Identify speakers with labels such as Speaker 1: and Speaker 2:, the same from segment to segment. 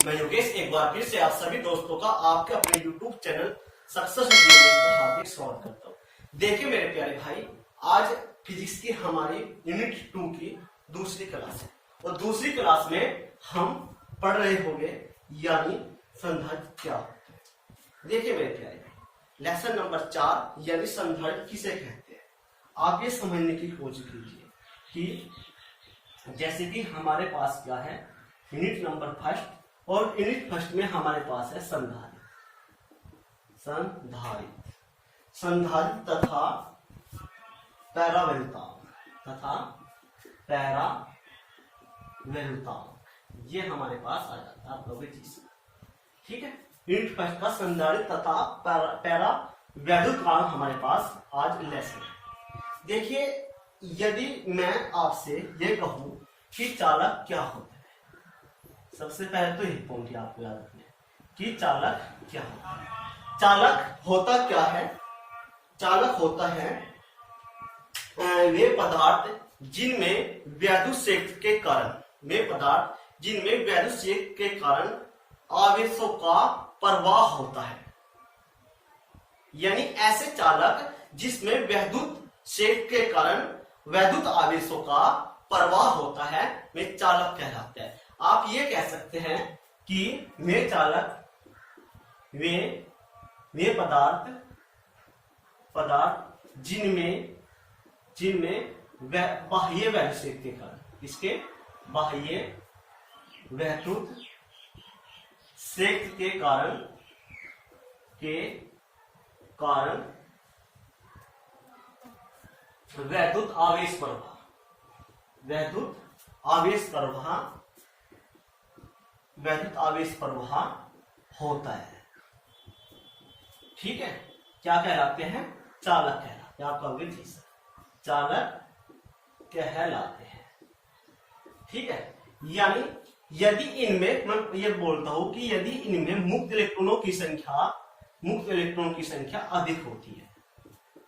Speaker 1: मैं योगेश एक बार फिर से आप सभी दोस्तों का आपके अपने YouTube चैनल सक्सेस पर हार्दिक स्वागत करता हूँ। देखिए मेरे प्यारे भाई, आज फिजिक्स की हमारी यूनिट 2 की दूसरी क्लास है और दूसरी क्लास में हम पढ़ रहे होंगे यानी संधारित्र क्या होता है। देखिए मेरे प्यारे भाई, लेसन नंबर 4 यानी संधारित्र किसे कहते हैं, आप ये समझने की कोशिश कीजिए कि जैसे कि हमारे पास क्या है यूनिट नंबर 1 और यूनिट 1 में हमारे पास है संधारित्र तथा पैरावैल्यूतांक ये हमारे पास आ जाता है आपका चीज। ठीक है, यूनिट 1 का संधारित्र तथा पैरावैल्यूतांक हमारे पास आज लेसन है। देखिए, यदि मैं आपसे ये कहूं कि चालक क्या होता है, सबसे पहले तो यही पॉइंट आपको याद रखना है कि चालक क्या होता है। चालक होता क्या है? चालक होता है वे पदार्थ जिनमें वैद्युत क्षेत्र के कारण आवेशों का प्रवाह होता है, यानी ऐसे चालक जिसमें वैद्युत क्षेत्र के कारण वैद्युत आवेशों का प्रवाह होता है वे चालक कहलाते हैं। आप ये कह सकते हैं कि वे चालक वे पदार्थ जिनमें बाह्य वैद्युत क्षेत्र के कारण इसके बाह्य वैद्युत क्षेत्र के कारण वैद्युत आवेश प्रवाह होता है। ठीक है, क्या कहलाते हैं? चालक कहलाते हैं। आप कहोगे जी सर, चालक कहलाते हैं। ठीक है, यानी यदि इनमें, मैं ये बोलता हूं कि यदि इनमें मुक्त इलेक्ट्रॉनों की संख्या अधिक होती है,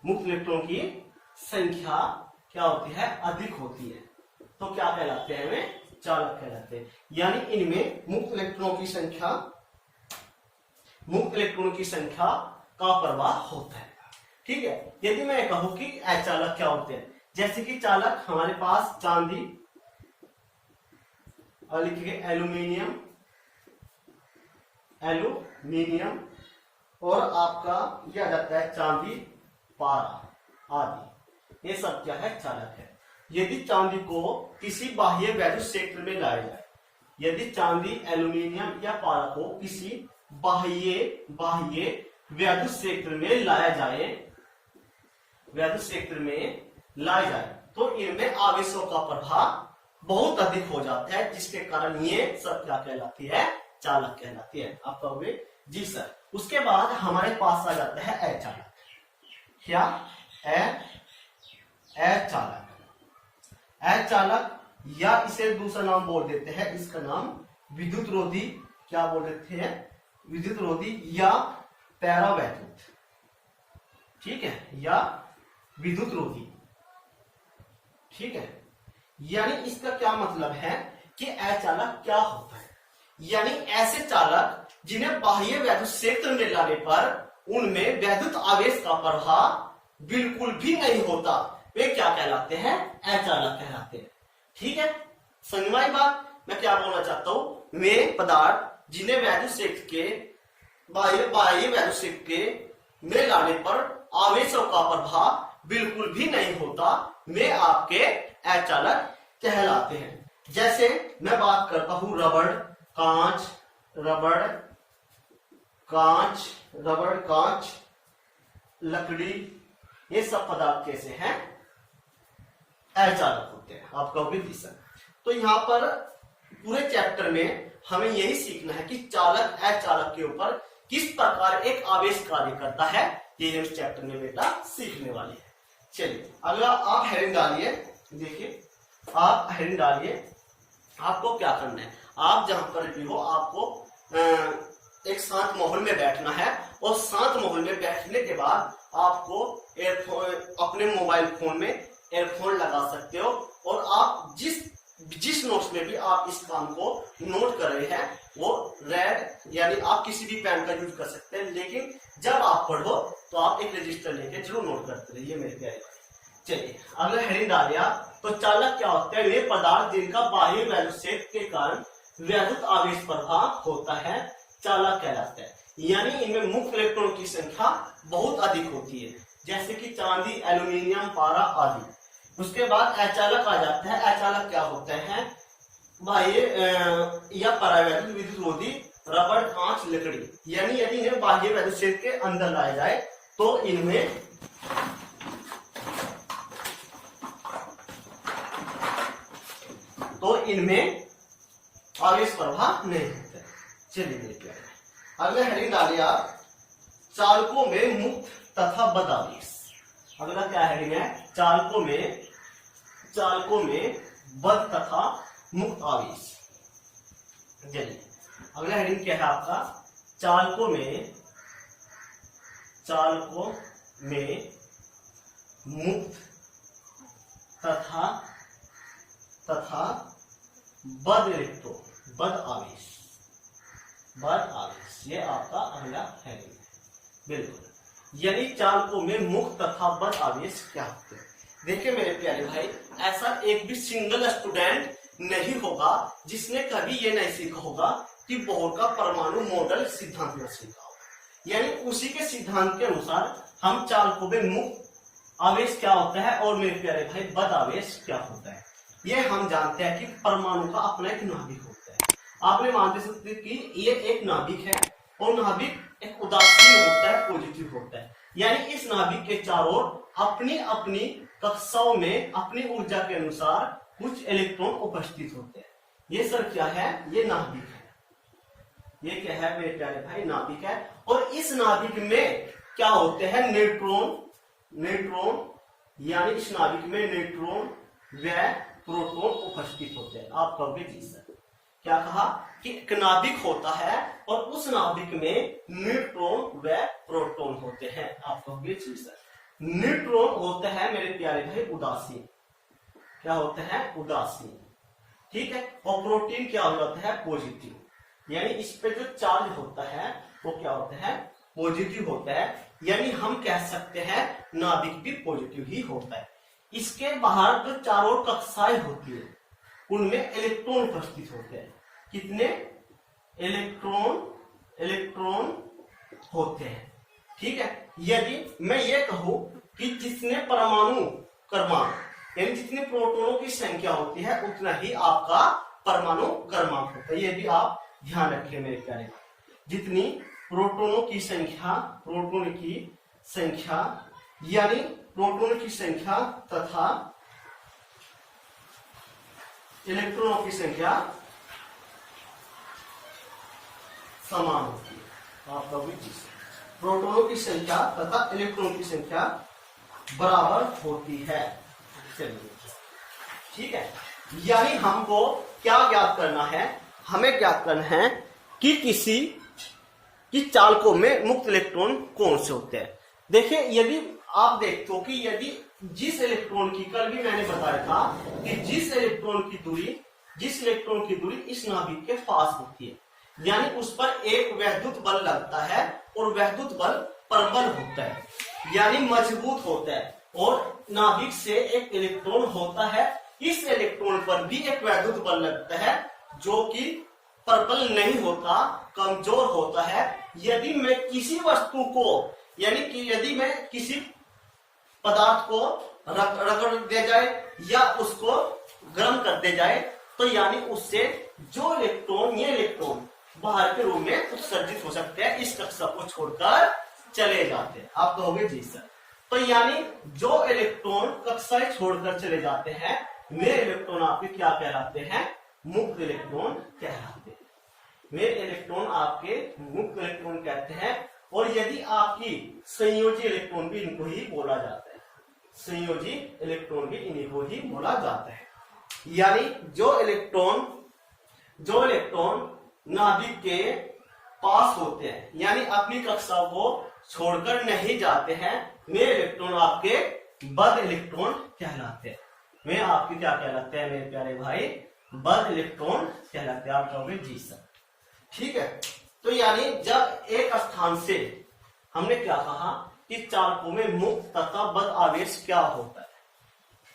Speaker 1: मुक्त इलेक्ट्रॉन की संख्या क्या होती है? अधिक होती है, तो क्या कहलाते हैं? वे चालक कहलाते हैं। यानी इनमें मुक्त इलेक्ट्रॉनों की संख्या का प्रवाह होता है। ठीक है, यदि मैं कहूं कि अचालक क्या होते हैं, जैसे कि चालक हमारे पास चांदी, और लिखिए एल्यूमिनियम और आपका यह जाता है चांदी, पारा आदि, ये सब क्या है? चालक है। यदि चांदी को किसी बाह्य वैद्युत क्षेत्र में लाया जाए, यदि चांदी, एल्यूमिनियम या पारा को किसी बाह्य वैद्युत क्षेत्र में लाया जाए तो इनमें आवेशों का प्रभाव बहुत अधिक हो जाता है, जिसके कारण ये सब क्या कहलाती है? चालक कहलाती है। आप कहोगे जी सर। उसके बाद हमारे पास आ जाता है अचालक। क्या? अचालक या इसे दूसरा नाम बोल देते हैं, इसका नाम विद्युत रोधी, क्या बोल देते हैं? विद्युत रोधी या पैरावैद्युत। ठीक है, या विद्युत रोधी। ठीक है, यानी इसका क्या मतलब है कि अचालक क्या होता है? यानी ऐसे चालक जिन्हें बाह्य वैद्युत क्षेत्र में लाने पर उनमें वैद्युत आवेश का प्रवाह बिल्कुल भी नहीं होता, वे क्या कहलाते हैं? अचालक कहलाते हैं। ठीक है, समझ में आई बात? मैं क्या बोलना चाहता हूं, वे पदार्थ जिन्हें वैद्युत क्षेत्र के बाह्य वैद्युत क्षेत्र के में लाने पर आवेशों का प्रभाव बिल्कुल भी नहीं होता, वे आपके अचालक कहलाते हैं। जैसे मैं बात करता हूं रबड़, कांच, लकड़ी, ये सब पदार्थ कैसे हैं? अचालक होते हैं। आप कहोगे जी सर। तो यहाँ पर पूरे चैप्टर में हमें यही सीखना है कि चालक अचालक के ऊपर किस प्रकार एक आवेश कार्य करता है, ये हम चैप्टर में बेटा सीखने वाले हैं। चलिए अगला आप हेडिंग डालिए। देखिए, आप हेडिंग डालिए। आपको क्या करना है, आप जहां पर भी हो आपको एक शांत माहौल में बैठना है और शांत माहौल में बैठने के बाद आपको एयरफोन, अपने मोबाइल फोन में एयरफोन लगा सकते हो और आप जिस जिस नोट्स में भी आप इस काम को नोट कर रहे हैं वो रेड यानी आप किसी भी पेन का यूज कर सकते हैं, लेकिन जब आप पढ़ो तो आप एक रजिस्टर लेके जरूर नोट करते रहिए मेरे प्यारे। चलिए अगला हेडिंग डाल दिया। तो चालक क्या होते हैं? वे पदार्थ जिनका बाह्य वैद्युत क्षेत्र के कारण वैद्युत आवेश प्रवाह होता है चालक कहलाते हैं। यानी इनमें मुक्त इलेक्ट्रॉन की संख्या बहुत अधिक होती है, जैसे कि चांदी, एल्यूमिनियम, पारा आदि। उसके बाद अचालक आ जाता है। अचालक क्या होते हैं? बाह्य या परावैद्युत विद्युत रोधी रबड़, कांच, लकड़ी। यानी यदि इन्हें बाह्य वैद्युत क्षेत्र के अंदर लाया जाए तो इनमें आवेश प्रवाह नहीं होता है। चलिए देखते हैं अगला हेडिंग डालिए आप, चालकों में मुक्त तथा बद आवेश। अगला क्या हेडिंग है? चालकों में बद तथा मुक्त आवेश। चलिए अगला हेडिंग क्या है आपका? चालकों में मुक्त तथा बद इलेक्ट्रॉन, बद आवेश, ये आपका अगला हेडिंग है। बिल्कुल, यानी चालकों में मुक्त तथा बद आवेश क्या होते हैं? देखिए मेरे प्यारे भाई, ऐसा एक भी सिंगल स्टूडेंट नहीं होगा जिसने कभी ये नहीं सीखा होगा कि बोहर का परमाणु मॉडल सिद्धांत में सीखा होगा। यानी उसी के सिद्धांत के अनुसार हम चालकों में मुक्त आवेश क्या होता है और मेरे प्यारे भाई बद आवेश क्या होता है ये हम जानते हैं कि परमाणु का अपना एक नाभिक होता है। आपने मानते सकते कि ये एक नाभिक है और नाभिक एक उदासीन होता है, पॉजिटिव होता है। यानी इस नाभिक के चारों ओर अपनी अपनी कक्षाओं में अपनी ऊर्जा के अनुसार कुछ इलेक्ट्रॉन उपस्थित होते हैं। ये सर क्या है? ये नाभिक है। ये क्या है मेरे प्यारे भाई? नाभिक है। और इस नाभिक में क्या होते हैं? न्यूट्रॉन, यानी इस नाभिक में न्यूट्रॉन व प्रोटॉन उपस्थित होते हैं। आप कहोगे जी सर, क्या कहा कि एक नाभिक होता है और उस नाभिक में न्यूट्रॉन व प्रोटॉन होते हैं। आप कहोगे जी सर, न्यूट्रॉन होते हैं मेरे प्यारे भाई उदासीन। क्या होते हैं? उदासीन, ठीक है। और प्रोटीन क्या हो जाता है? पॉजिटिव। यानी इस पे जो चार्ज होता है वो क्या होता है? पॉजिटिव होता है। यानी हम कह सकते हैं नाभिक भी पॉजिटिव ही होता है। इसके बाहर जो चारों कक्षाएं होती है उनमें इलेक्ट्रॉन उपस्थित होते हैं। कितने इलेक्ट्रॉन होते हैं, ठीक है। यदि मैं ये कहूं कि जितने परमाणु क्रमांक यानी जितने प्रोटॉनों की संख्या होती है उतना ही आपका परमाणु क्रमांक होता है। ये भी आप ध्यान रखिए मेरे प्यारे। जितनी प्रोटॉनों की संख्या तथा इलेक्ट्रॉनों की संख्या समान होती है। आपका भी प्रोटॉनों की संख्या तथा इलेक्ट्रॉनों की संख्या बराबर होती है। चलिए ठीक है। यानी हमको क्या ज्ञात करना है? हमें ज्ञात करना है कि चालकों में मुक्त इलेक्ट्रॉन कौन से होते हैं। देखिए यदि आप देखते हो कि यदि जिस इलेक्ट्रॉन की, कल भी मैंने बताया था कि जिस इलेक्ट्रॉन की दूरी इस नाभिक के पास होती है, यानी उस पर एक वैद्युत बल लगता है और वैद्युत बल प्रबल होता है, यानी मजबूत होता है, और नाभिक से एक इलेक्ट्रॉन होता है। इस इलेक्ट्रॉन पर भी एक वैद्युत बल लगता है जो कि प्रबल नहीं होता, कमजोर होता है। यदि मैं किसी वस्तु को, यानी कि यदि मैं किसी पदार्थ को रगड़ दे जाए या उसको गर्म कर दे जाए तो यानी उससे जो ये इलेक्ट्रॉन बाहर के रूप में उत्सर्जित हो सकते हैं, इस कक्षा को छोड़कर चले जाते हैं। आप कहोगे जी सर। तो यानी जो इलेक्ट्रॉन कक्षाएं छोड़कर चले जाते हैं वे इलेक्ट्रॉन आपके क्या कहलाते हैं? मुक्त इलेक्ट्रॉन कहलाते हैं। वे इलेक्ट्रॉन आपके मुक्त इलेक्ट्रॉन कहते हैं। और यदि आपकी संयोजी इलेक्ट्रॉन भी इनको ही बोला जाता है, संयोजी इलेक्ट्रॉन भी इन्हीं को ही बोला जाता है। यानी जो इलेक्ट्रॉन नाभिक के पास होते हैं, यानी अपनी कक्षा को छोड़कर नहीं जाते हैं, वे इलेक्ट्रॉन आपके बद इलेक्ट्रॉन कहलाते हैं। वे आपके क्या कहलाते हैं मेरे प्यारे भाई? बद इलेक्ट्रॉन कहलाते हैं। आप कहोगे जी सर, ठीक है। तो यानी जब एक स्थान से हमने क्या कहा कि चालकों में मुक्त तथा बद आवेश क्या होता है,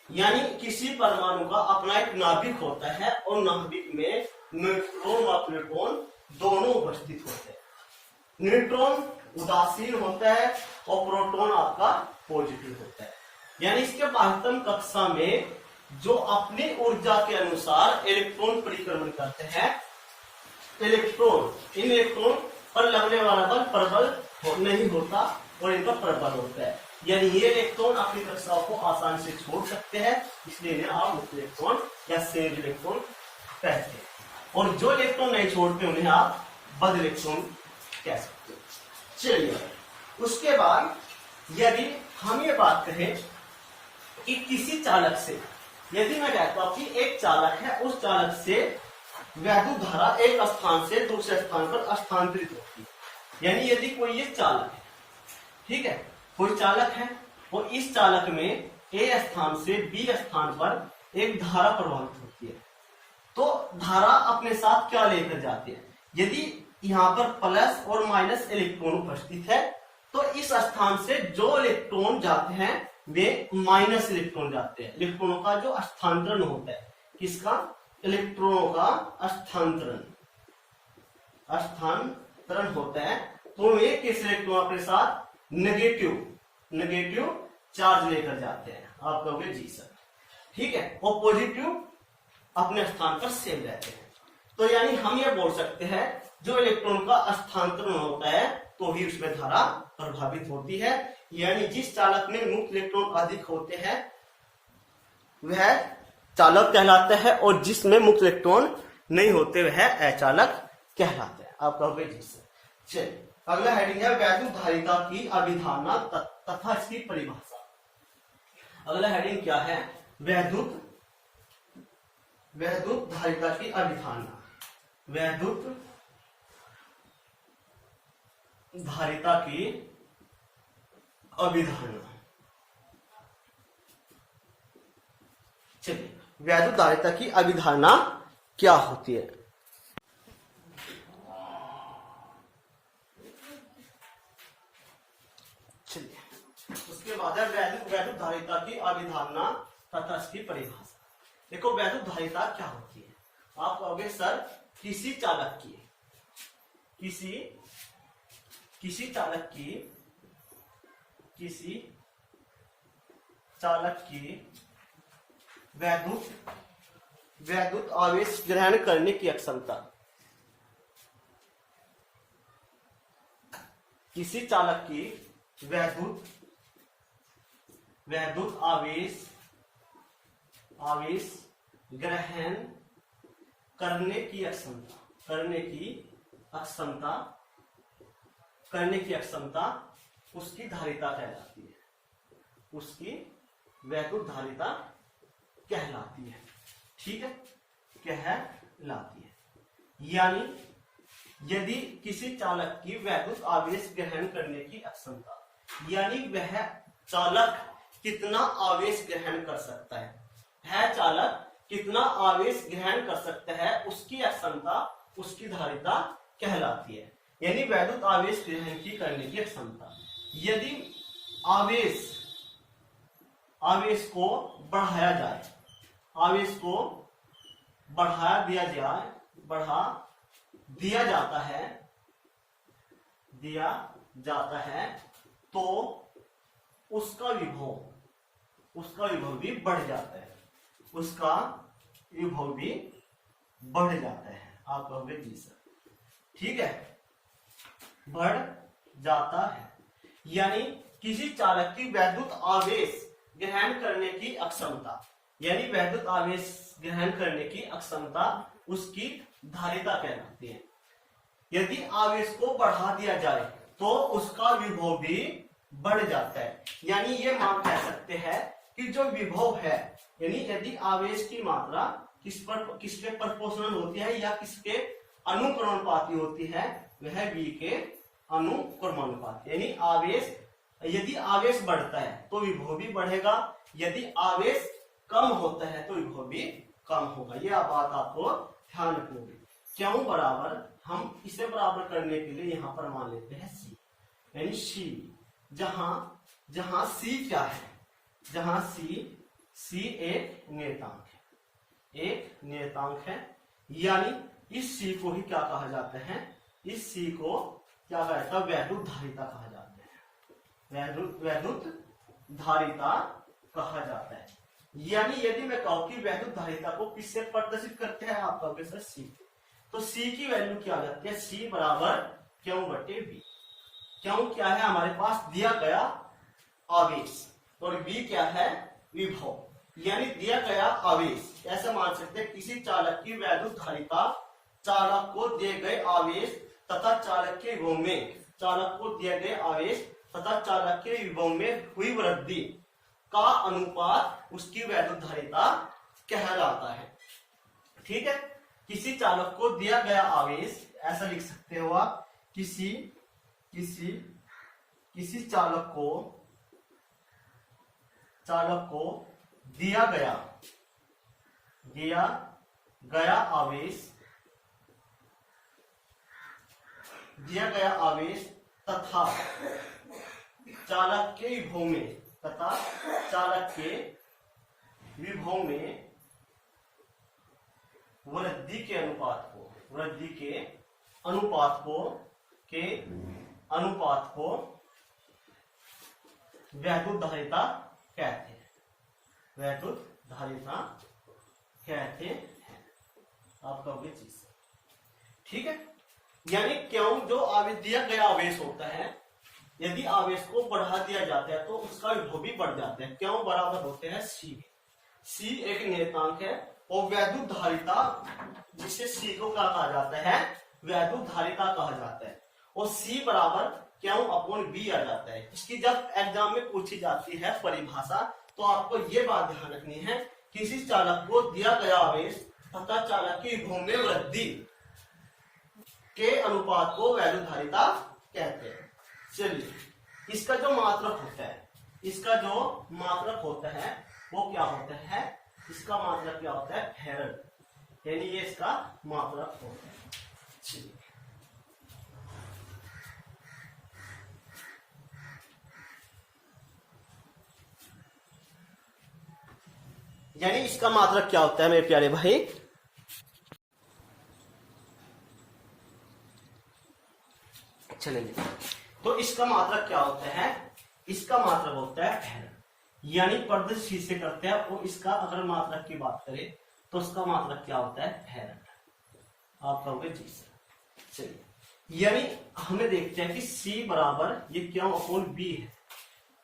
Speaker 1: यानी किसी परमाणु का अपना एक नाभिक होता है और नाभिक में न्यूट्रॉन व प्रोटॉन दोनों उपस्थित होते हैं। न्यूट्रॉन उदासीन होता है और प्रोटॉन आपका पॉजिटिव होता है। यानी इसके बाह्यतम कक्षा में जो अपनी ऊर्जा के अनुसार इलेक्ट्रॉन परिक्रमण करते हैं, इन इलेक्ट्रॉन पर लगने वाला बल प्रबल नहीं होता और इनका प्रबल होता है। यानी ये इलेक्ट्रॉन अपनी कक्षाओं को आसानी से छोड़ सकते हैं, इसलिए इन्हें आप मुक्त इलेक्ट्रॉन या सेफ इलेक्ट्रॉन कहते हैं। और जो इलेक्ट्रॉन नहीं छोड़ते उन्हें आप बद इलेक्ट्रॉन कह सकते हो। चलिए, उसके बाद यदि हम ये बात करें कि किसी चालक से, यदि मैं कहता हूं कि एक चालक है, उस चालक से वैद्युत धारा एक स्थान से दूसरे स्थान पर स्थानांतरित होती है। यानी यदि कोई ये चालक है, ठीक है, कोई चालक है और इस चालक में ए स्थान से बी स्थान पर एक धारा प्रवाहित होती है, तो धारा अपने साथ क्या लेकर जाती है? यदि यहाँ पर प्लस और माइनस इलेक्ट्रॉन उपस्थित है तो इस स्थान से जो इलेक्ट्रॉन जाते हैं वे माइनस इलेक्ट्रॉन जाते हैं। इलेक्ट्रॉनों का जो स्थानांतरण होता है, किसका? इलेक्ट्रॉनों का स्थानांतरण होता है, तो वे किस इलेक्ट्रॉन अपने साथ नेगेटिव चार्ज लेकर जाते हैं। आप कहोगे जी सर, ठीक है, और पॉजिटिव अपने स्थान पर सेम रहते हैं। तो यानी हम ये बोल सकते हैं जो इलेक्ट्रॉन का स्थानांतरण होता है तो ही उसमें धारा प्रभावित होती है। यानी जिस चालक में मुक्त इलेक्ट्रॉन अधिक होते हैं वह चालक कहलाता है और जिसमें मुक्त इलेक्ट्रॉन नहीं होते वह अचालक कहलाते हैं। आप कहोगे जी सर। चलिए, अगला हेडिंग है वैद्युत धारिता की अभिधारणा तथा इसकी परिभाषा। अगला हेडिंग क्या है? वैद्युत धारिता की अभिधारणा। वैद्युत धारिता की अभिधारणा। चलिए, वैद्युत धारिता की अभिधारणा क्या होती है? चलिए, उसके बाद है वैद्युत धारिता की अभिधारणा तथा इसकी परिभाषा। देखो, वैद्युत धारिता क्या होती है? आप कहोगे सर किसी चालक की वैद्युत आवेश ग्रहण करने की अक्षमता। किसी चालक की वैद्युत आवेश ग्रहण करने की अक्षमता उसकी धारिता कहलाती है। उसकी वैद्युत धारिता कहलाती है, ठीक है, कहलाती है। यानी यदि किसी चालक की वैद्युत आवेश ग्रहण करने की अक्षमता, यानी वह चालक कितना आवेश ग्रहण कर सकता है, वह चालक कितना आवेश ग्रहण कर सकता है, उसकी अक्षमता उसकी धारिता कहलाती है। यानी वैद्युत आवेश ग्रहण की करने की क्षमता। यदि आवेश को बढ़ाया जाए, आवेश को बढ़ा दिया जाता है तो उसका विभव भी बढ़ जाता है। आप कहोगे जी सर, ठीक है, बढ़ जाता है। यानी किसी चालक की वैद्युत आवेश ग्रहण करने की अक्षमता, यानी वैद्युत आवेश ग्रहण करने की अक्षमता उसकी धारिता कहलाती है। यदि आवेश को बढ़ा दिया जाए तो उसका विभव भी बढ़ जाता है। यानी ये मान कह सकते हैं कि जो विभव है, यानी यदि आवेश की मात्रा किसके प्रोपोर्शनल होती है या किसके अनुक्रमानुपाती होती है, वह V के अनुक्रमानुपाती। यानी यदि आवेश बढ़ता है तो विभव भी बढ़ेगा, यदि आवेश कम होता है तो विभव भी कम होगा। यह बात आपको ध्यान रखनी होगी। क्यों बराबर, हम इसे बराबर करने के लिए यहाँ पर मान लेते हैं सी, यानी सी, जहां सी क्या है, जहां सी एक नियतांक है, एक नियतांक है, यानी इस सी को ही क्या कहा जाता है, इस सी को क्या कहा जाता है, वैद्युत धारिता कहा जाता है, वैद्युत धारिता कहा जाता है। यानी यदि मैं कहूं कि वैद्युत धारिता को किससे प्रदर्शित करते हैं, आप कहोगे सर सी, तो सी की वैल्यू क्या आ जाती है, सी बराबर क्यू बटे बी। क्यों क्या है, हमारे पास दिया गया आवेश, और बी क्या है, विभव, यानी दिया गया आवेश। ऐसा मान सकते हैं किसी चालक की वैद्युत धारिता चालक को दिए गए आवेश तथा चालक के विभव में, चालक को दिए गए आवेश तथा चालक के विभव में हुई वृद्धि का अनुपात उसकी वैद्युत धारिता कहलाता है। ठीक है, किसी चालक को दिया गया आवेश, ऐसा लिख सकते हो आप, किसी चालक को दिया गया आवेश तथा चालक के विभव में वृद्धि के अनुपात को वैद्युत धारिता कहते हैं, वैद्युत धारिता कहते हैं। आप कहोगे चीज, ठीक है। यानी क्यों जो आवेश दिया गया आवेश होता है, यदि आवेश को बढ़ा दिया जाता है तो उसका विभव भी बढ़ जाता है। क्यों बराबर होते हैं सी एक नियतांक है, और वैद्युत धारिता, जिसे सी को क्या कहा जाता है, वैद्युत धारिता कहा जाता है, और सी बराबर क्यों अपॉन बी आ जाता है। इसकी जब एग्जाम में पूछी जाती है परिभाषा, तो आपको ये बात ध्यान रखनी है, किसी चालक को दिया गया आवेश तथा चालक की विभव में वृद्धि के अनुपात को वैद्युत धारिता कहते हैं। चलिए, इसका जो मात्रक होता है, वो क्या होता है, इसका मात्रक क्या होता है, फैराड, यानी ये इसका मात्रक होता है। चलिए, यानी इसका मात्रक क्या होता है मेरे प्यारे भाई, चलेंगे। तो इसका मात्रक क्या होता है, इसका मात्रक होता है फैराड, यानी प्रदर्शित से करते हैं, और इसका अगर मात्रक की बात करें तो उसका मात्रक क्या होता है, फैराड। आप कहोगे जी सर। चलिए, यानी हमें देखते हैं कि C बराबर ये क्यों अपॉन बी है।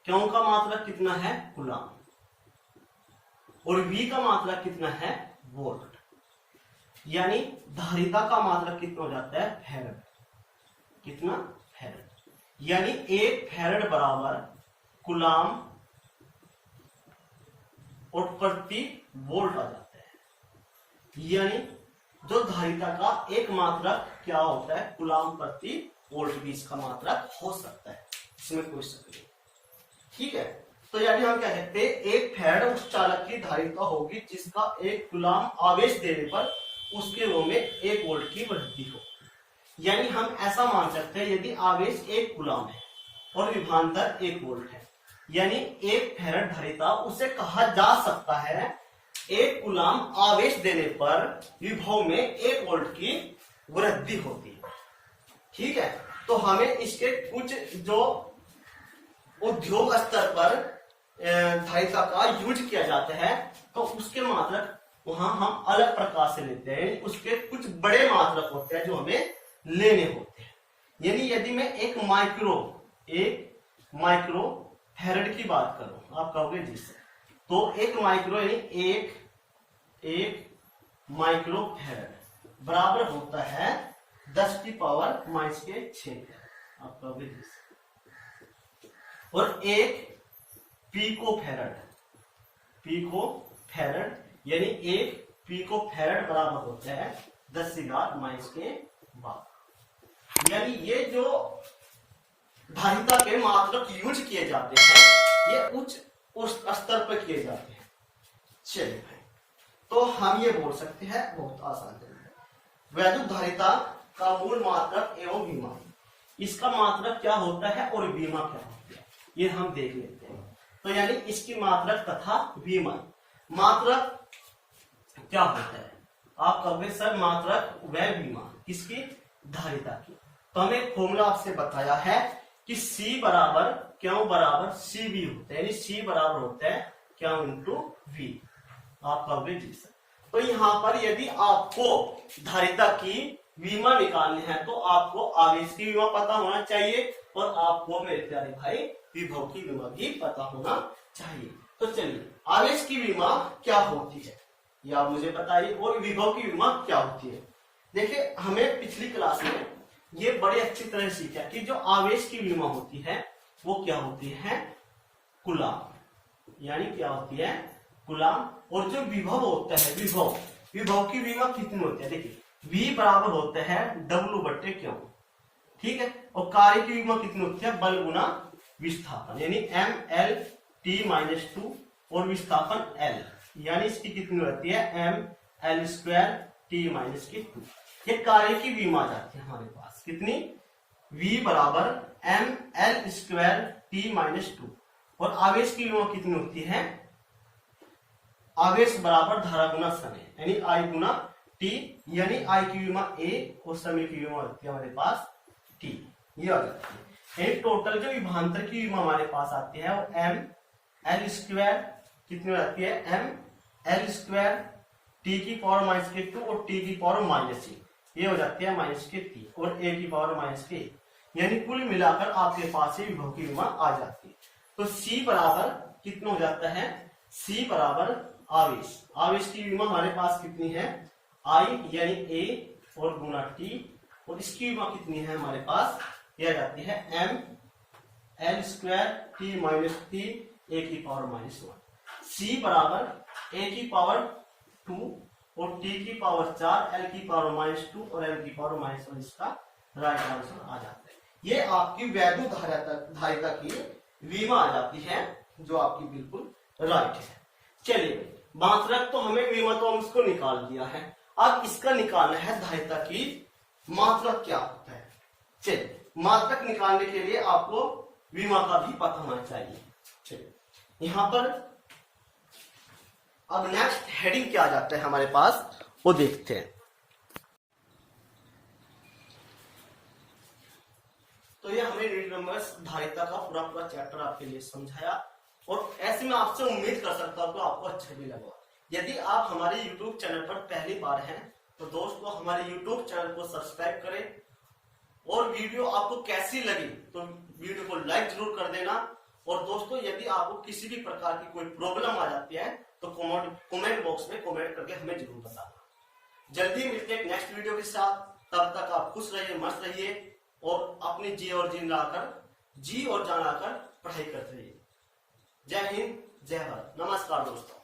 Speaker 1: क्यों का मात्रक कितना है, कूलम, और V का मात्रक कितना है, वोल्ट, यानी धारिता का मात्रक कितना हो जाता है, फैराड। कितना, फैराड, यानी 1 फैराड बराबर कूलम और प्रति वोल्ट आ जाता है। यानी जो धारिता का एक मात्रक क्या होता है, कूलम प्रति वोल्ट भी इसका मात्रक हो सकता है, इसमें कोई शक नहीं। ठीक है, तो यानी हम क्या कहते हैं, 1 फैराड उस चालक की धारिता होगी जिसका 1 कूलम आवेश देने पर उसके वो में 1 वोल्ट की वृद्धि हो। यानी हम ऐसा मान सकते हैं, यदि आवेश 1 कूलम है और विभवांतर 1 वोल्ट है, यानी 1 फैराड धारिता, उसे कहा जा सकता है 1 कूलम आवेश देने पर विभव में 1 वोल्ट की वृद्धि होती है। ठीक है, तो हमें इसके कुछ जो उद्योग स्तर पर धारिता का यूज किया जाता है, तो उसके मात्रक वहां हम अलग प्रकार से लेते हैं। उसके कुछ बड़े मात्रक होते हैं जो हमें लेने होते हैं। यानी यदि मैं एक माइक्रो फैराड की बात करूं, आप कहोगे जी सर, तो एक माइक्रो यानी एक माइक्रो फैराड बराबर होता है 10 की पावर -6। आप कहोगे जी सर, और एक पीको फैराड यानी 1 पीको फैराड बराबर होता है 10 की घात -12। यानी ये जो धारिता के मात्रक यूज किए जाते हैं, ये उच्च स्तर पर किए जाते हैं। चलिए भाई, तो हम ये बोल सकते हैं बहुत आसान तरीका, वैद्युत धारिता का मूल मात्रक एवं विमा, इसका मात्रक क्या होता है और विमा क्या होती है, ये हम देख लेते हैं। तो यानी इसकी मात्रक तथा विमा, मात्रक क्या होता है, आप कहोगे सर मात्रक व विमा किसकी, धारिता की। तो हमें फॉर्मूला आपसे बताया है कि C बराबर क्यों बराबर CV होता है, यानी C बराबर होता है क्यों इंटू V। आप कहोगे जी सर, तो यहाँ पर यदि आपको धारिता की विमा निकालनी है तो आपको आवेश की विमा पता होना चाहिए और आपको मेरे प्यारे भाई विभव की विमा भी पता होना चाहिए। तो चलिए आवेश की विमा क्या होती है ये आप मुझे बताइए, और विभव की विमा क्या होती है। देखिए हमें पिछली क्लास में ये बड़े अच्छी तरह सीखा कि जो आवेश की विमा होती है वो क्या होती है, कूलाम, यानी क्या होती है कूलाम। और जो विभव होता है, विभव की विमा कितनी होती है, देखिए V बराबर होता है W/Q, ठीक है। और कार्य की विमा कितनी होती है, बल गुना विस्थापन, यानी mL/T-2 और विस्थापन L, यानी इसकी कितनी होती है mL²T-2। ये कार्य की विमा आ जाती है हमारे पास कितनी, V बराबर mL²T-2। और आवेश की विमा कितनी होती है, आवेश बराबर धारा गुना समय, यानी I गुना T, यानी I की विमा A और समय की विमा होती है हमारे पास T, ये आ जाती है। टोटल जो विभवांतर की विमा हमारे पास आती है वो mL² कितनी हो जाती है, mL²T⁻⁻2 और T⁻⁻1, ये हो जाती है -T और A⁻⁻1, यानी कुल मिलाकर आपके पास ये विभव की विमा आ जाती है। तो C बराबर कितना हो जाता है, C बराबर आवेश की विमा हमारे पास कितनी है, I यानी A और गुना T, और इसकी विमा कितनी है हमारे पास, यह जाती है mL²T-3 A⁻⁻1। C बराबर A⁻2 और T⁻4 L⁻2 और L⁻1, इसका राइट आंसर आ जाता है। ये आपकी वैद्युत धारिता की विमा आ जाती है, जो आपकी बिल्कुल राइट है। चलिए मात्रक तो हमें विमा तो हम उसको निकाल दिया है, अब इसका निकालना है धारिता की मात्रक क्या होता है। चलिए मात्रक निकालने के लिए आपको विमा का भी पता होना चाहिए। चलिए यहां पर अब नेक्स्ट हेडिंग क्या आ जाता है हमारे पास वो देखते हैं। तो ये हमने यूनिट नंबर धारिता का पूरा चैप्टर आपके लिए समझाया, और ऐसे में आपसे उम्मीद कर सकता हूं कि आपको अच्छा भी लगा। यदि आप हमारे YouTube चैनल पर पहली बार हैं तो दोस्तों हमारे YouTube चैनल को सब्सक्राइब करें, और वीडियो आपको कैसी लगी तो वीडियो को लाइक जरूर कर देना। और दोस्तों यदि आपको किसी भी प्रकार की कोई प्रॉब्लम आ जाती है तो कमेंट बॉक्स में कमेंट करके हमें जरूर बताना। जल्दी मिलते हैं नेक्स्ट वीडियो के साथ, तब तक आप खुश रहिए, मस्त रहिए और अपनी जी और जान लाकर पढ़ाई करते रहिए। जय हिंद, जय भारत, नमस्कार दोस्तों।